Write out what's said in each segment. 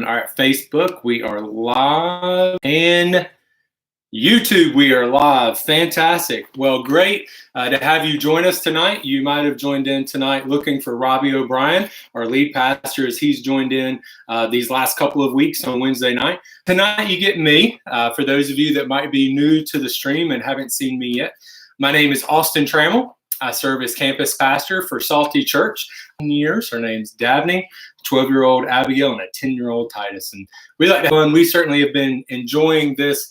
All right, Facebook, we are live, and YouTube, we are live. Fantastic. Well, great to have you join us tonight. You might have joined in tonight looking for Robbie O'Brien, our lead pastor, as he's joined in these last couple of weeks on Wednesday night. Tonight, you get me. For those of you that might be new to the stream and haven't seen me yet, my name is Austin Trammell. I serve as campus pastor for Salty Church. Years. Her name's Dabney, 12-year-old Abigail, and a 10-year-old Titus. And we like to have fun. We certainly have been enjoying this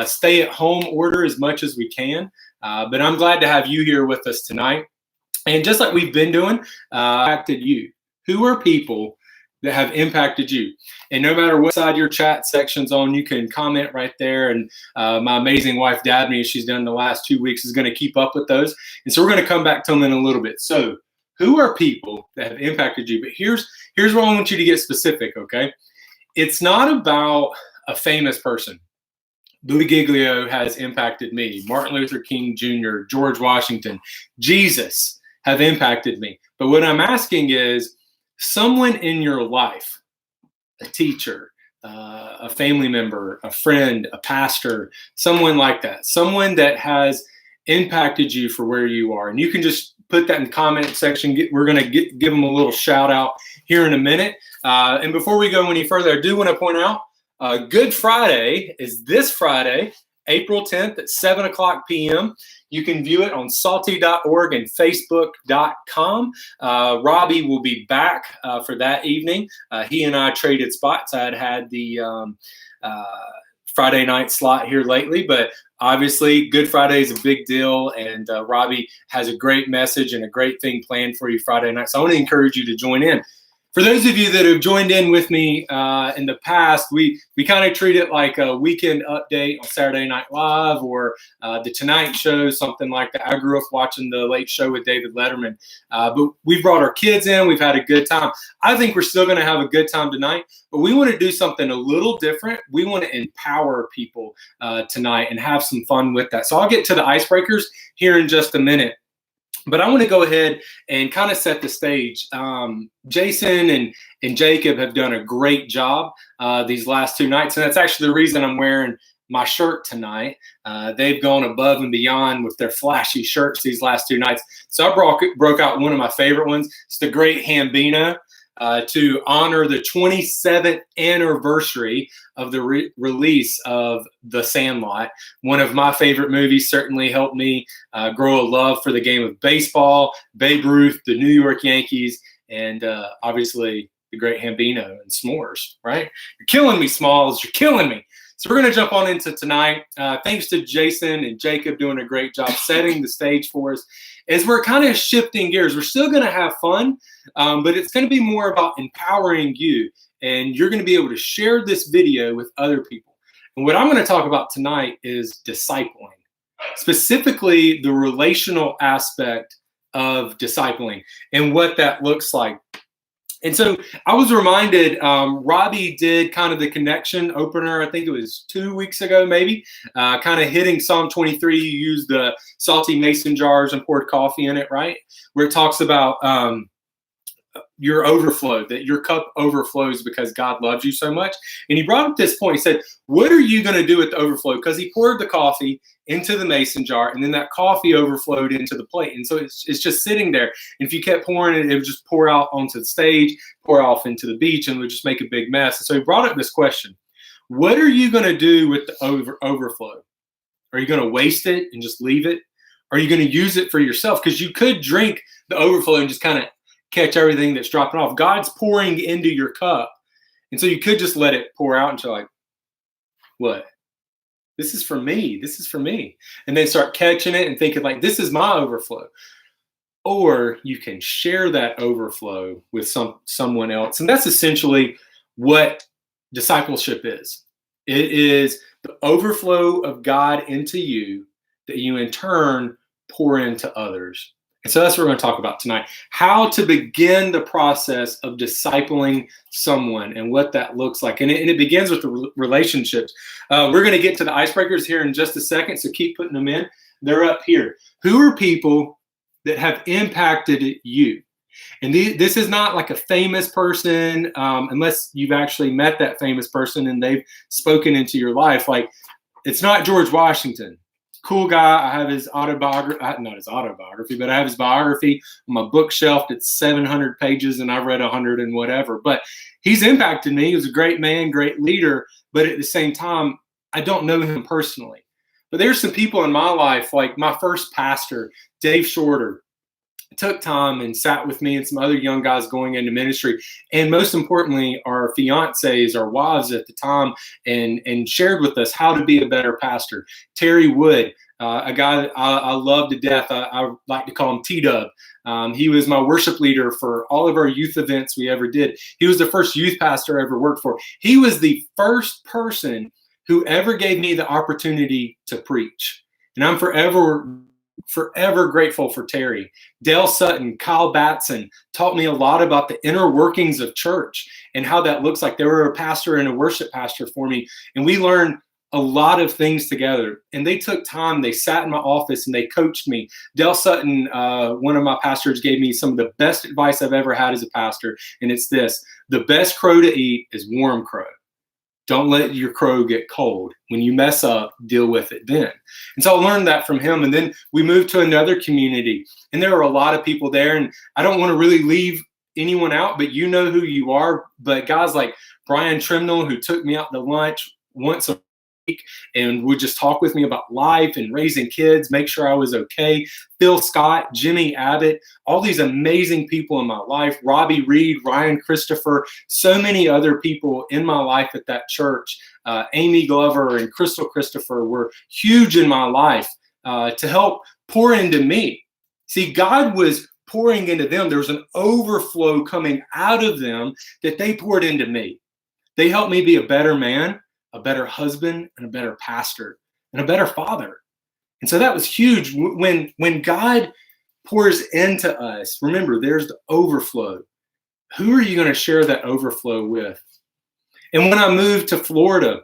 stay-at-home order as much as we can. But I'm glad to have you here with us tonight. And just like we've been doing, impacted you. Who are people that have impacted you? And no matter what side your chat section's on, you can comment right there. And my amazing wife, Dabney, as she's done the last 2 weeks, is going to keep up with those. And so we're going to come back to them in a little bit. So who are people that have impacted you? But here's where I want you to get specific, okay? It's not about a famous person. Louis Giglio has impacted me. Martin Luther King Jr., George Washington, Jesus have impacted me. But what I'm asking is someone in your life, a teacher, a family member, a friend, a pastor, someone like that, someone that has impacted you for where you are. And you can just put that in the comment section. We're going to give them a little shout out here in a minute. And before we go any further, I do want to point out Good Friday is this Friday, April 10th at 7 o'clock p.m. You can view it on salty.org and facebook.com. Robbie will be back for that evening. He and I traded spots. I had the Friday night slot here lately, but obviously Good Friday is a big deal, and Robbie has a great message and a great thing planned for you Friday night. So I want to encourage you to join in. For those of you that have joined in with me in the past, we kind of treat it like a weekend update on Saturday Night Live or the Tonight Show, something like that. I grew up watching the Late Show with David Letterman, but we brought our kids in. We've had a good time. I think we're still going to have a good time tonight, but we want to do something a little different. We want to empower people tonight and have some fun with that. So I'll get to the icebreakers here in just a minute. But I want to go ahead and kind of set the stage. Jason and Jacob have done a great job these last two nights, and that's actually the reason I'm wearing my shirt tonight. They've gone above and beyond with their flashy shirts these last two nights. So I broke out one of my favorite ones. It's the Great Hambino to honor the 27th anniversary of the release of The Sandlot. One of my favorite movies, certainly helped me grow a love for the game of baseball, Babe Ruth, the New York Yankees, and obviously the Great Hambino and s'mores, right? You're killing me, Smalls. You're killing me. So we're going to jump on into tonight. Thanks to Jason and Jacob doing a great job setting the stage for us. As we're kind of shifting gears, we're still going to have fun, but it's going to be more about empowering you. And you're going to be able to share this video with other people. And what I'm going to talk about tonight is discipling, specifically the relational aspect of discipling and what that looks like. And so I was reminded, Robbie did kind of the connection opener, I think it was 2 weeks ago, maybe, kind of hitting Psalm 23. You used the salty mason jars and poured coffee in it, right? Where it talks about your overflow, that your cup overflows because God loves you so much. And he brought up this point. He said, what are you going to do with the overflow? Because he poured the coffee into the mason jar, and then that coffee overflowed into the plate. And so it's just sitting there. And if you kept pouring it, it would just pour out onto the stage, pour off into the beach, and would just make a big mess. And so he brought up this question. What are you going to do with the overflow? Are you going to waste it and just leave it? Are you going to use it for yourself? Because you could drink the overflow and just kind of catch everything that's dropping off. God's pouring into your cup. And so you could just let it pour out and you're like, what? This is for me. This is for me. And then start catching it and thinking like, this is my overflow. Or you can share that overflow with someone else. And that's essentially what discipleship is. It is the overflow of God into you that you in turn pour into others. And so that's what we're going to talk about tonight. How to begin the process of discipling someone and what that looks like. And it begins with the relationships. We're going to get to the icebreakers here in just a second, so keep putting them in. They're up here. Who are people that have impacted you? And this is not like a famous person, unless you've actually met that famous person and they've spoken into your life. Like, it's not George Washington. Cool guy. I have his autobiography, not his autobiography, but I have his biography on my bookshelf. It's 700 pages and I've read 100 and whatever. But he's impacted me. He was a great man, great leader. But at the same time, I don't know him personally. But there's some people in my life, like my first pastor, Dave Shorter, took time and sat with me and some other young guys going into ministry. And most importantly, our fiancés, our wives at the time, and shared with us how to be a better pastor. Terry Wood, a guy that I love to death. I like to call him T-Dub. He was my worship leader for all of our youth events we ever did. He was the first youth pastor I ever worked for. He was the first person who ever gave me the opportunity to preach. And I'm forever grateful for Terry. Dale Sutton, Kyle Batson taught me a lot about the inner workings of church and how that looks like. They were a pastor and a worship pastor for me. And we learned a lot of things together. And they took time. They sat in my office and they coached me. Dale Sutton, one of my pastors, gave me some of the best advice I've ever had as a pastor. And it's this: the best crow to eat is warm crow. Don't let your crow get cold. When you mess up, deal with it then. And so I learned that from him. And then we moved to another community. And there were a lot of people there. And I don't want to really leave anyone out, but you know who you are. But guys like Brian Trammell, who took me out to lunch once a week and would just talk with me about life and raising kids, make sure I was okay. Phil Scott, Jimmy Abbott, all these amazing people in my life. Robbie Reed, Ryan Christopher, so many other people in my life at that church. Amy Glover and Crystal Christopher were huge in my life to help pour into me. See, God was pouring into them. There was an overflow coming out of them that they poured into me. They helped me be a better man, a better husband, and a better pastor, and a better father. And so that was huge. When God pours into us, remember, there's the overflow. Who are you going to share that overflow with? And when I moved to Florida,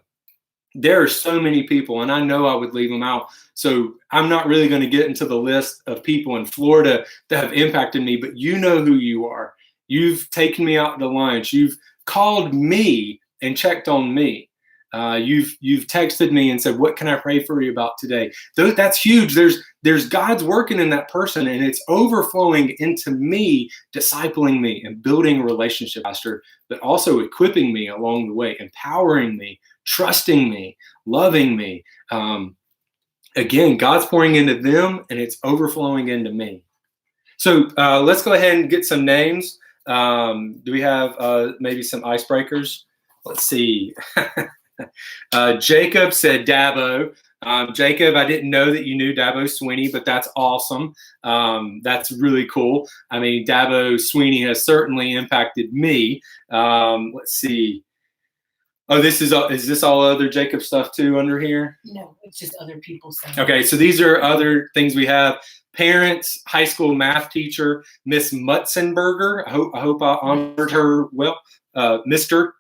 there are so many people, and I know I would leave them out. So I'm not really going to get into the list of people in Florida that have impacted me, but you know who you are. You've taken me out to lunch. You've called me and checked on me. You've texted me and said, what can I pray for you about today? That's huge. There's God's working in that person, and it's overflowing into me, discipling me and building a relationship, Pastor, but also equipping me along the way, empowering me, trusting me, loving me. Again, God's pouring into them, and it's overflowing into me. So let's go ahead and get some names. Do we have maybe some icebreakers? Let's see. Jacob said Dabo. Jacob, I didn't know that you knew Dabo Sweeney, but that's awesome. That's really cool. I mean, Dabo Sweeney has certainly impacted me. Let's see. Oh, is this all other Jacob stuff too under here? No, it's just other people's stuff. Okay, so these are other things we have. Parents, high school math teacher, Miss Mutzenberger. I hope I honored her well. Mr.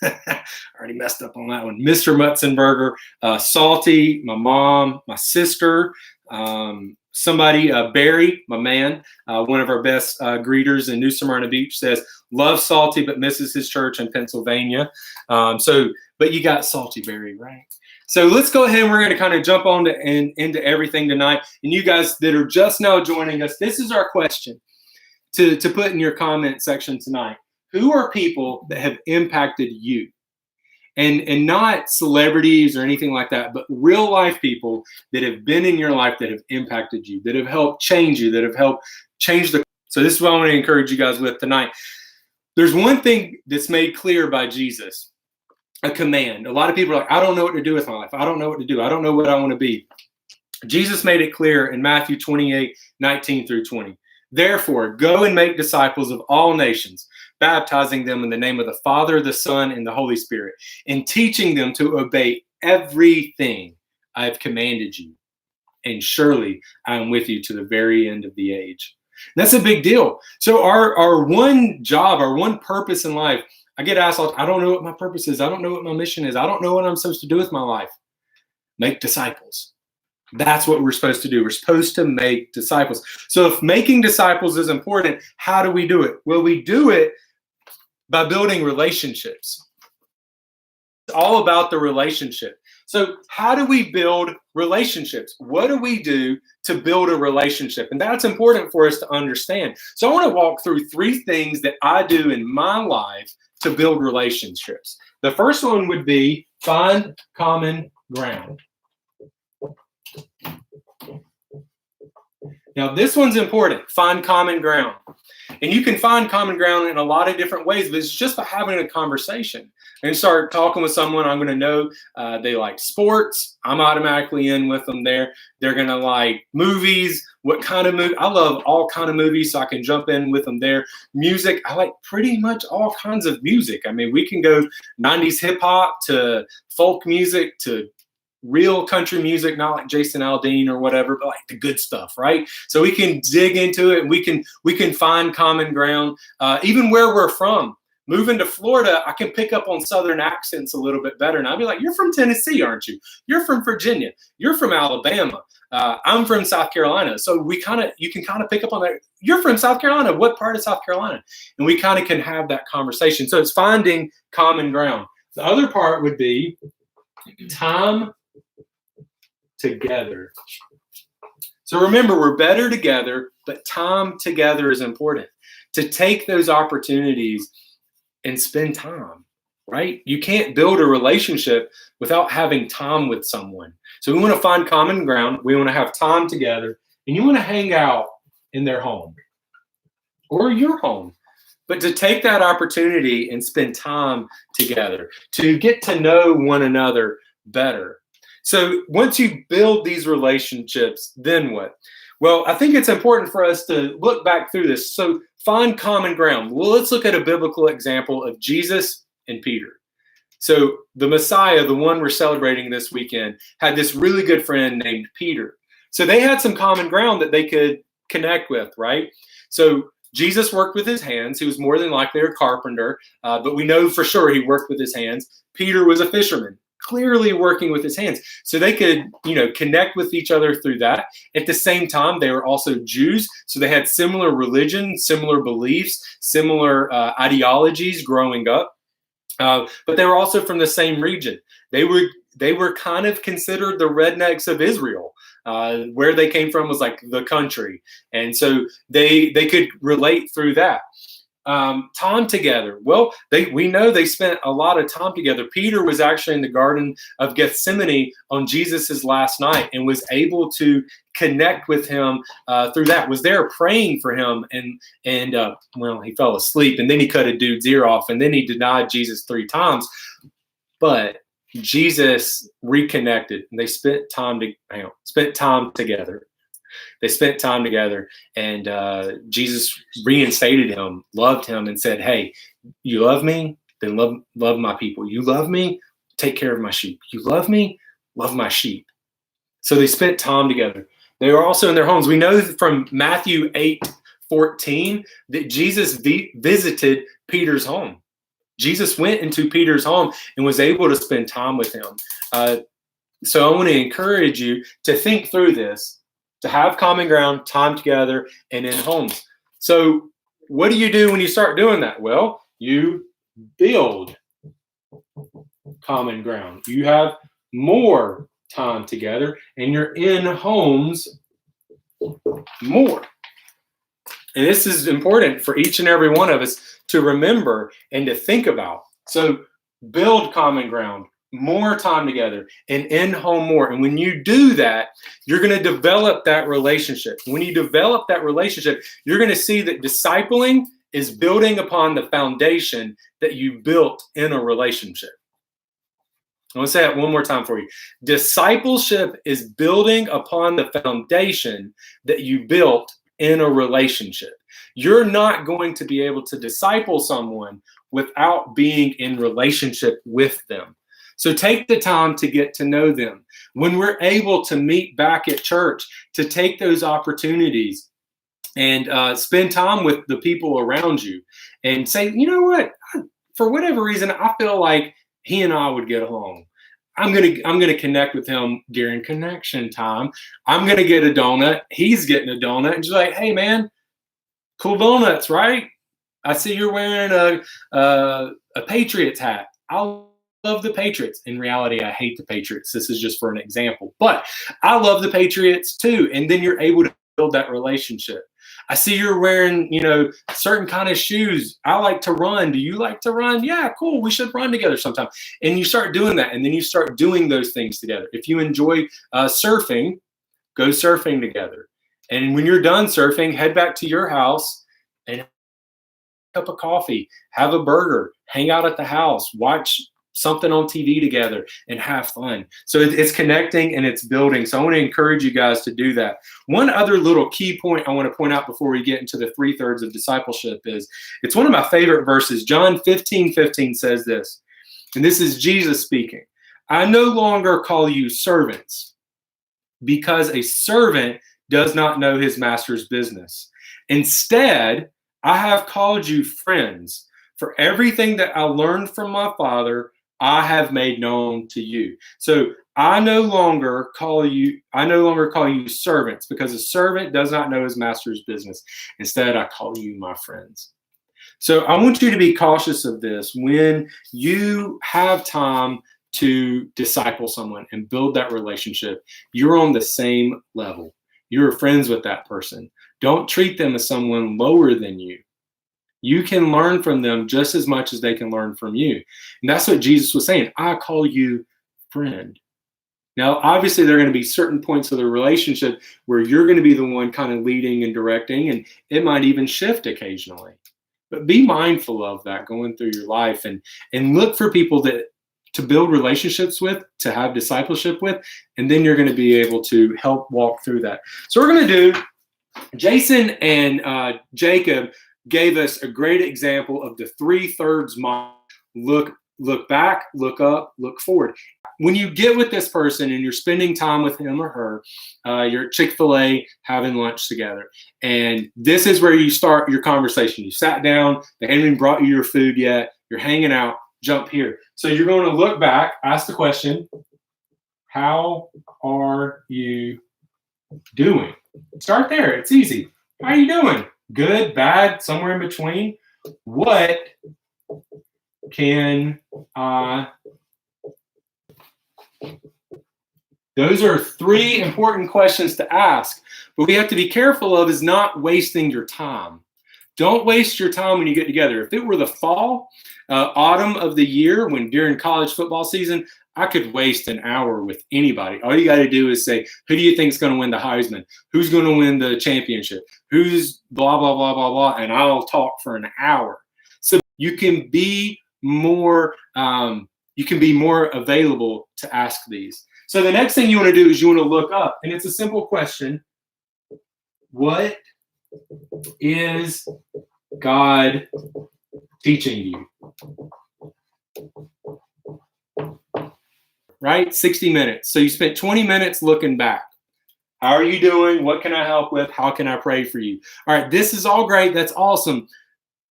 I already messed up on that one. Mr. Mutzenberger, Salty, my mom, my sister, somebody, Barry, my man, one of our best greeters in New Smyrna Beach, says, loves Salty but misses his church in Pennsylvania. But you got Salty, Barry, right? So let's go ahead and we're going to kind of jump on into everything tonight. And you guys that are just now joining us, this is our question to put in your comment section tonight. Who are people that have impacted you? And not celebrities or anything like that, but real life people that have been in your life that have impacted you, that have helped change you, that have helped change the. So this is what I want to encourage you guys with tonight. There's one thing that's made clear by Jesus, a command. A lot of people are like, I don't know what to do with my life. I don't know what to do. I don't know what I want to be. Jesus made it clear in Matthew 28:19-20. Therefore, go and make disciples of all nations, baptizing them in the name of the Father, the Son, and the Holy Spirit, and teaching them to obey everything I have commanded you. And surely I am with you to the very end of the age. And that's a big deal. So our one job, our one purpose in life, I get asked, I don't know what my purpose is. I don't know what my mission is. I don't know what I'm supposed to do with my life. Make disciples. That's what we're supposed to do. We're supposed to make disciples. So if making disciples is important, how do we do it? Well, we do it by building relationships. It's all about the relationship. So how do we build relationships? What do we do to build a relationship? And that's important for us to understand. So I want to walk through 3 things that I do in my life to build relationships. The first one would be find common ground. Now, this one's important. Find common ground. And you can find common ground in a lot of different ways, but it's just by having a conversation. And start talking with someone, I'm going to know they like sports. I'm automatically in with them there. They're going to like movies. What kind of movie? I love all kind of movies, so I can jump in with them there. Music, I like pretty much all kinds of music. I mean, we can go 90s hip hop to folk music to real country music, not like Jason Aldean or whatever, but like the good stuff, right? So we can dig into it. And we can find common ground, even where we're from. Moving to Florida, I can pick up on Southern accents a little bit better. And I'll be like, you're from Tennessee, aren't you? You're from Virginia. You're from Alabama. I'm from South Carolina. So you can kind of pick up on that. You're from South Carolina. What part of South Carolina? And we kind of can have that conversation. So it's finding common ground. The other part would be time together. So remember, we're better together, but time together is important. To take those opportunities and spend time, right? You can't build a relationship without having time with someone. So we want to find common ground. We want to have time together, and you want to hang out in their home or your home. But to take that opportunity and spend time together, to get to know one another better. So once you build these relationships, then what? Well, I think it's important for us to look back through this. So find common ground. Well, let's look at a biblical example of Jesus and Peter. So the Messiah, the one we're celebrating this weekend, had this really good friend named Peter. So they had some common ground that they could connect with, right? So Jesus worked with his hands. He was more than likely a carpenter, but we know for sure he worked with his hands. Peter was a fisherman, clearly working with his hands. So they could, connect with each other through that. At the same time, they were also Jews. So they had similar religion, similar beliefs, similar ideologies growing up. But they were also from the same region. They were kind of considered the rednecks of Israel. Where they came from was like the country. And so they could relate through that. Time together. Well, we know they spent a lot of time together. Peter was actually in the Garden of Gethsemane on Jesus's last night and was able to connect with him through that. Was there praying for him, and he fell asleep, and then he cut a dude's ear off, and then he denied Jesus 3 times. But Jesus reconnected, and they spent time together. They spent time together, and Jesus reinstated him, loved him, and said, hey, you love me? Then love my people. You love me? Take care of my sheep. You love me? Love my sheep. So they spent time together. They were also in their homes. We know from Matthew 8:14 that Jesus visited Peter's home. Jesus went into Peter's home and was able to spend time with him. So I want to encourage you to think through this, to have common ground, time together, and in homes. So what do you do when you start doing that? Well, you build common ground. You have more time together, and you're in homes more. And this is important for each and every one of us to remember and to think about. So build common ground, more time together, and in home more. And when you do that, you're going to develop that relationship. When you develop that relationship, you're going to see that discipling is building upon the foundation that you built in a relationship. I want to say that one more time for you. Discipleship is building upon the foundation that you built in a relationship. You're not going to be able to disciple someone without being in relationship with them. So take the time to get to know them. When we're able to meet back at church, to take those opportunities and spend time with the people around you and say, you know what, for whatever reason, I feel like he and I would get along. I'm gonna connect with him during connection time. I'm gonna get a donut. He's getting a donut, and just like, hey man, cool donuts, right? I see you're wearing a Patriots hat. I love the Patriots. In reality, I hate the Patriots. This is just for an example, but I love the Patriots too. And then you're able to build that relationship. I see you're wearing, certain kind of shoes. I like to run. Do you like to run? Yeah, cool. We should run together sometime. And you start doing that, and then you start doing those things together. If you enjoy surfing, go surfing together. And when you're done surfing, head back to your house and have a cup of coffee, have a burger, hang out at the house, watch something on TV together, and have fun. So it's connecting and it's building. So I want to encourage you guys to do that. One other little key point I want to point out before we get into the 3/3 of discipleship is, it's one of my favorite verses. John 15:15 says this, and this is Jesus speaking. I no longer call you servants, because a servant does not know his master's business. Instead, I have called you friends. For everything that I learned from my Father, I have made known to you. So I no longer call you servants, because a servant does not know his master's business. Instead, I call you my friends. So I want you to be cautious of this when you have time to disciple someone and build that relationship. You're on the same level. You're friends with that person. Don't treat them as someone lower than you. You can learn from them just as much as they can learn from you. And that's what Jesus was saying. I call you friend. Now, obviously, there are going to be certain points of the relationship where you're going to be the one kind of leading and directing, and it might even shift occasionally. But be mindful of that going through your life, and look for people to build relationships with, to have discipleship with, and then you're going to be able to help walk through that. So we're going to do, Jason and Jacob gave us a great example of the 3/3 model. Look back, look up, look forward. When you get with this person and you're spending time with him or her, you're at Chick-fil-A having lunch together, and this is where you start your conversation. You sat down, they haven't even brought you your food yet, you're hanging out, jump here. So you're going to look back, ask the question, how are you doing? Start there. It's easy. How are you doing? Good, bad, somewhere in between. What can I? Those are 3 important questions to ask. But we have to be careful of is not wasting your time. Don't waste your time when you get together. If it were the fall, autumn of the year, when during college football season, I could waste an hour with anybody. All you got to do is say, who do you think is going to win the Heisman? Who's going to win the championship? Who's blah, blah, blah, blah, blah. And I'll talk for an hour. So you can be more available to ask these. So the next thing you want to do is you want to look up. And it's a simple question. What is God teaching you? Right? 60 minutes. So you spent 20 minutes looking back. How are you doing? What can I help with? How can I pray for you? All right, this is all great. That's awesome.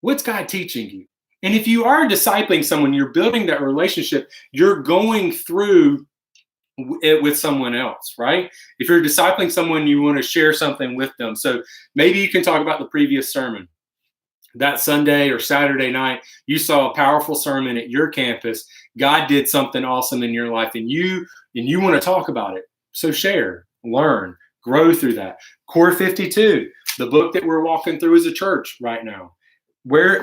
What's God teaching you? And if you are discipling someone, you're building that relationship, you're going through it with someone else, right? If you're discipling someone, you want to share something with them. So maybe you can talk about the previous sermon. That Sunday or Saturday night, you saw a powerful sermon at your campus. God did something awesome in your life, and you want to talk about it. So share, learn, grow through that. Core 52, the book that we're walking through as a church right now.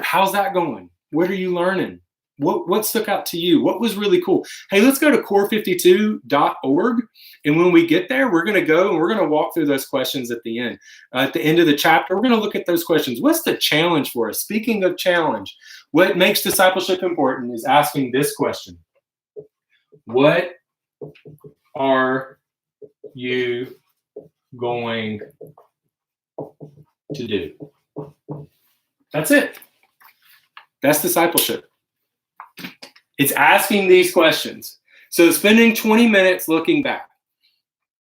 How's that going? What are you learning? What stuck out to you? What was really cool? Hey, let's go to core52.org. And when we get there, we're going to go and we're going to walk through those questions at the end. At the end of the chapter, we're going to look at those questions. What's the challenge for us? Speaking of challenge, what makes discipleship important is asking this question. What are you going to do? That's it. That's discipleship. It's asking these questions. So spending 20 minutes looking back.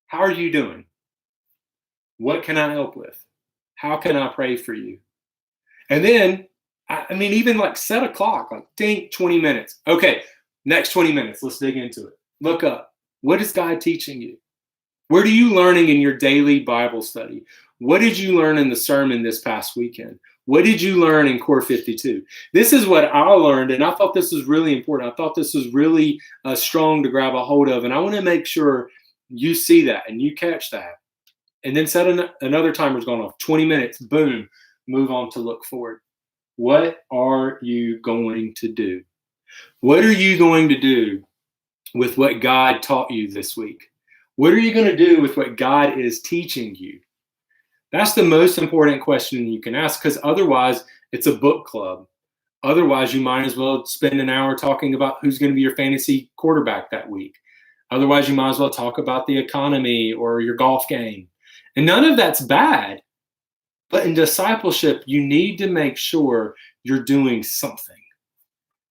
How are you doing? What can I help with? How can I pray for you? And then, even like set a clock, like think 20 minutes. Okay, next 20 minutes, let's dig into it. Look up. What is God teaching you? What are you learning in your daily Bible study? What did you learn in the sermon this past weekend? What did you learn in Core 52? This is what I learned, and I thought this was really important. I thought this was really strong to grab a hold of, and I want to make sure you see that and you catch that. And then set another timer's going off. 20 minutes, boom, move on to look forward. What are you going to do? What are you going to do with what God taught you this week? What are you going to do with what God is teaching you? That's the most important question you can ask, because otherwise it's a book club. Otherwise, you might as well spend an hour talking about who's going to be your fantasy quarterback that week. Otherwise, you might as well talk about the economy or your golf game. And none of that's bad. But in discipleship, you need to make sure you're doing something.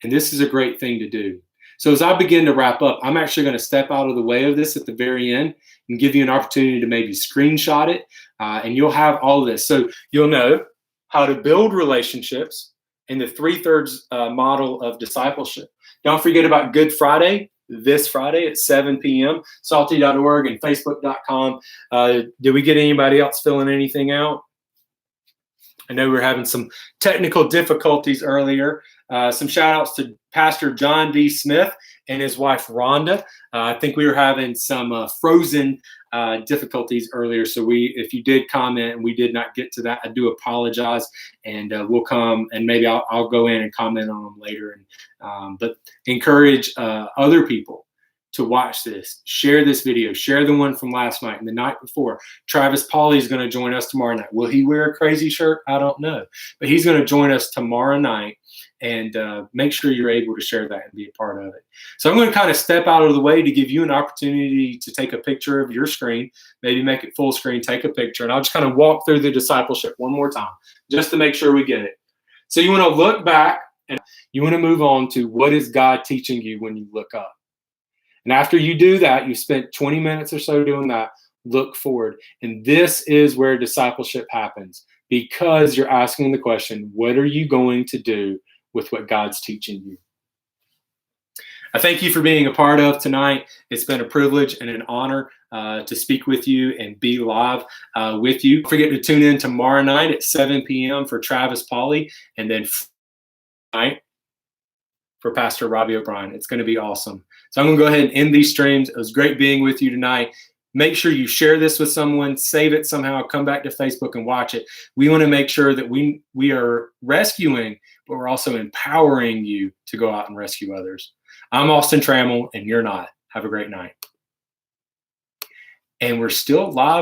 And this is a great thing to do. So as I begin to wrap up, I'm actually going to step out of the way of this at the very end and give you an opportunity to maybe screenshot it, and you'll have all of this. So you'll know how to build relationships in the 3/3 model of discipleship. Don't forget about Good Friday, this Friday at 7 p.m., salty.org and facebook.com. Did we get anybody else filling anything out? I know we were having some technical difficulties earlier. Some shout outs to Pastor John D. Smith and his wife, Rhonda. I think we were having some frozen difficulties earlier. So if you did comment and we did not get to that, I do apologize. And we'll come and maybe I'll go in and comment on them later. But encourage other people to watch this, share this video, share the one from last night and the night before. Travis Pauly is going to join us tomorrow night. Will he wear a crazy shirt? I don't know, but he's going to join us tomorrow night, and make sure you're able to share that and be a part of it. So I'm going to kind of step out of the way to give you an opportunity to take a picture of your screen, maybe make it full screen, take a picture, and I'll just kind of walk through the discipleship one more time, just to make sure we get it. So you want to look back and you want to move on to what is God teaching you when you look up. And after you do that, you spent 20 minutes or so doing that, look forward. And this is where discipleship happens, because you're asking the question, what are you going to do with what God's teaching you? I thank you for being a part of tonight. It's been a privilege and an honor to speak with you and be live with you. Don't forget to tune in tomorrow night at 7 p.m. for Travis Pauly, and then night for Pastor Robbie O'Brien. It's going to be awesome. So I'm going to go ahead and end these streams. It was great being with you tonight. Make sure you share this with someone, save it somehow, come back to Facebook and watch it. We want to make sure that we are rescuing, but we're also empowering you to go out and rescue others. I'm Austin Trammell, and you're not. Have a great night. And we're still live